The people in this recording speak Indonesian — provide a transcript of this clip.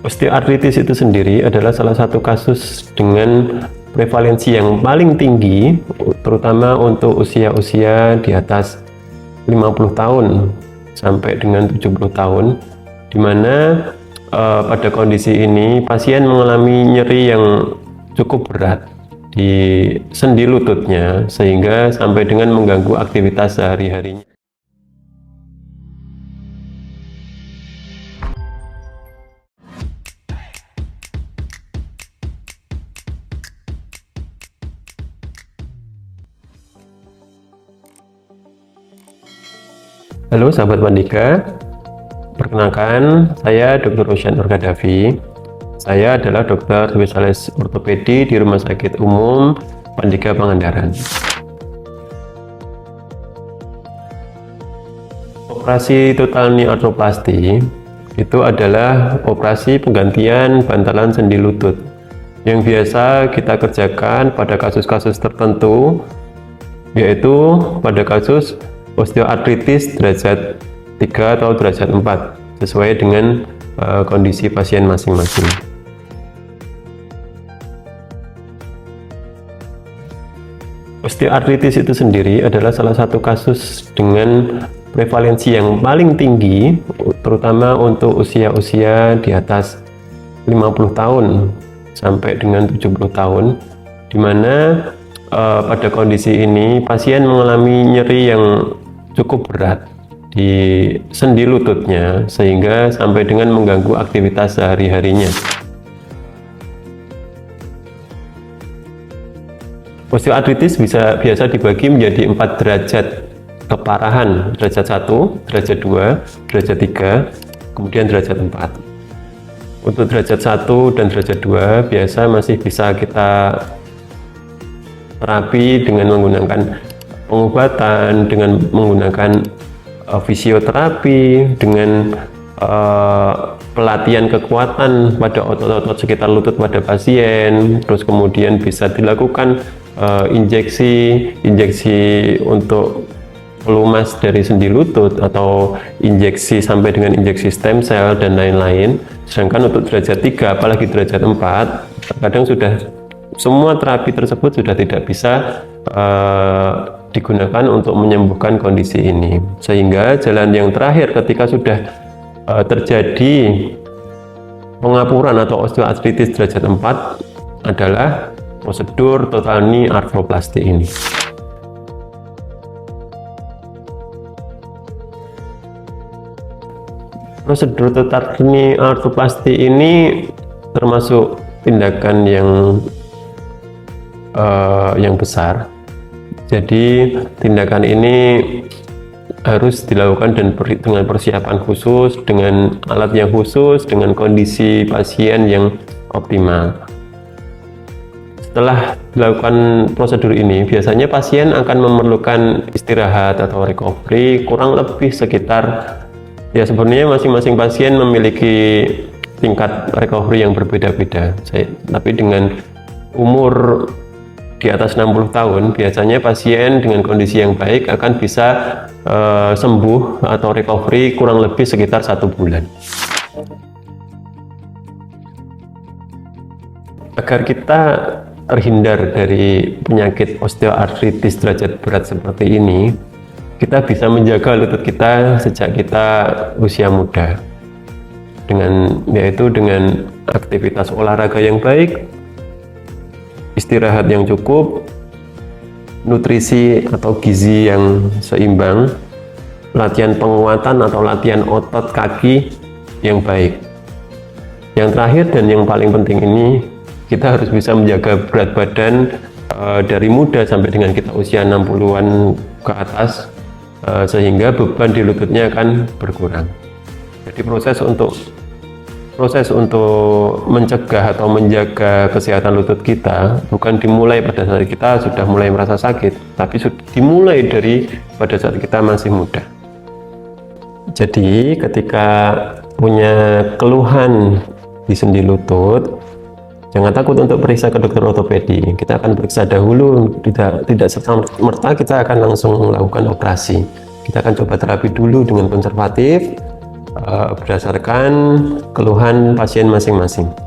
Osteoartritis itu sendiri adalah salah satu kasus dengan prevalensi yang paling tinggi, terutama untuk usia-usia di atas 50 tahun sampai dengan 70 tahun, di mana pada kondisi ini pasien mengalami nyeri yang cukup berat di sendi lututnya sehingga sampai dengan mengganggu aktivitas sehari-harinya. Halo sahabat Pandika, perkenalkan saya Dr. Roshan Nurgadavi. Saya adalah dokter spesialis ortopedi di Rumah Sakit Umum Pandika Pangandaran. Operasi total knee arthroplasty itu adalah operasi penggantian bantalan sendi lutut yang biasa kita kerjakan pada kasus-kasus tertentu, yaitu pada kasus osteoartritis derajat 3 atau derajat 4 sesuai dengan kondisi pasien masing-masing. Osteoartritis itu sendiri adalah salah satu kasus dengan prevalensi yang paling tinggi, terutama untuk usia-usia di atas 50 tahun sampai dengan 70 tahun, di mana pada kondisi ini pasien mengalami nyeri yang cukup berat di sendi lututnya sehingga sampai dengan mengganggu aktivitas sehari-harinya. Osteoartritis biasa dibagi menjadi 4 derajat keparahan: derajat 1, derajat 2, derajat 3, kemudian derajat 4. Untuk derajat 1 dan derajat 2 biasa masih bisa kita terapi dengan menggunakan pengobatan, dengan menggunakan fisioterapi, dengan pelatihan kekuatan pada otot-otot sekitar lutut pada pasien. Terus kemudian bisa dilakukan injeksi untuk pelumas dari sendi lutut atau injeksi sampai dengan injeksi stem cell dan lain-lain. Sedangkan untuk derajat 3 apalagi derajat 4 terkadang sudah semua terapi tersebut sudah tidak bisa digunakan untuk menyembuhkan kondisi ini, sehingga jalan yang terakhir ketika sudah terjadi pengapuran atau osteoartritis derajat 4 adalah prosedur total knee arthroplasty ini. Prosedur total knee arthroplasty ini termasuk tindakan yang besar. Jadi tindakan ini harus dilakukan dengan persiapan khusus, dengan alat yang khusus, dengan kondisi pasien yang optimal. Setelah dilakukan prosedur ini, biasanya pasien akan memerlukan istirahat atau recovery kurang lebih sekitar, ya sebenarnya masing-masing pasien memiliki tingkat recovery yang berbeda-beda. Tapi dengan umur di atas 60 tahun, biasanya pasien dengan kondisi yang baik akan bisa sembuh atau recovery kurang lebih sekitar 1 bulan. Agar kita terhindar dari penyakit osteoartritis derajat berat seperti ini, kita bisa menjaga lutut kita sejak kita usia muda, yaitu dengan aktivitas olahraga yang baik, istirahat yang cukup, nutrisi atau gizi yang seimbang, latihan penguatan atau latihan otot kaki yang baik. Yang terakhir dan yang paling penting ini, kita harus bisa menjaga berat badan dari muda sampai dengan kita usia 60-an ke atas, sehingga beban di lututnya akan berkurang. Jadi proses untuk mencegah atau menjaga kesehatan lutut kita bukan dimulai pada saat kita sudah mulai merasa sakit, tapi dimulai dari pada saat kita masih muda. Jadi ketika punya keluhan di sendi lutut, jangan takut untuk periksa ke dokter ortopedi. Kita akan periksa dahulu, tidak serta-merta kita akan langsung melakukan operasi. Kita akan coba terapi dulu dengan konservatif, berdasarkan keluhan pasien masing-masing.